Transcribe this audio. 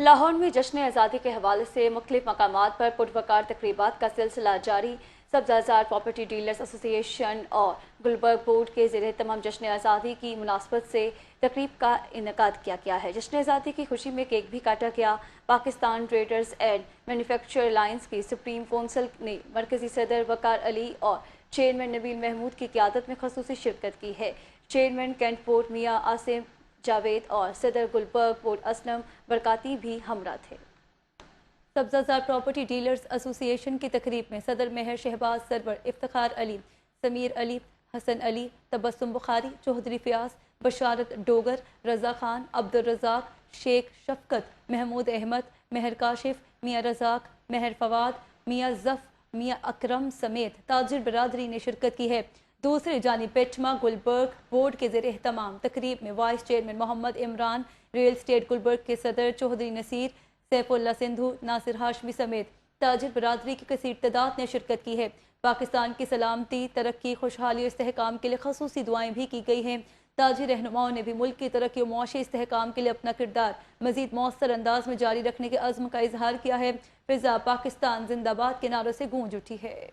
لاہور میں جشن آزادی کے حوالے سے مختلف مقامات پر پروقار تقریبات کا سلسلہ جاری۔ سبزہ پراپرٹی ڈیلرز ایسوسی ایشن اور گلبرگ بورڈ کے زیر اہتمام جشن آزادی کی مناسبت سے تقریب کا انعقاد کیا گیا ہے۔ جشن آزادی کی خوشی میں کیک بھی کاٹا گیا۔ Pakistan traders and manufacturer alliance کی سپریم کونسل نے مرکزی صدر وقار علی اور چیئرمین نبیل محمود کی قیادت میں خصوصی شرکت کی ہے۔ چیئرمین کینٹ بورڈ میاں عاصم جاوید اور صدر گلبرگ بورڈ اسلم برکاتی بھی ہمراہ تھے۔ سبزہ پراپرٹی ڈیلرز ایسوسی ایشن کی تقریب میں صدر مہر شہباز سرور، افتخار علی، سمیر علی، حسن علی، تبسم بخاری، چودھری فیاض، بشارت ڈوگر، رضا خان، عبدالرزاق، شیخ شفقت، محمود احمد، مہر کاشف، میاں رزاق، مہر فواد، میاں ظف، میاں اکرم سمیت تاجر برادری نے شرکت کی ہے۔ دوسری جانب پیٹما گلبرگ بورڈ کے زیر اہتمام تقریب میں وائس چیئرمین محمد عمران، ریل اسٹیٹ گلبرگ کے صدر چودھری نصیر، سیف اللہ سندھو، ناصر ہاشمی سمیت تاجر برادری کی کثیر تعداد نے شرکت کی ہے۔ پاکستان کی سلامتی، ترقی، خوشحالی اور استحکام کے لیے خصوصی دعائیں بھی کی گئی ہیں۔ تاجر رہنماؤں نے بھی ملک کی ترقی و معاشی استحکام کے لیے اپنا کردار مزید مؤثر انداز میں جاری رکھنے کے عزم کا اظہار کیا ہے۔ فضا پاکستان زندہ باد کے نعروں سے گونج اٹھی ہے۔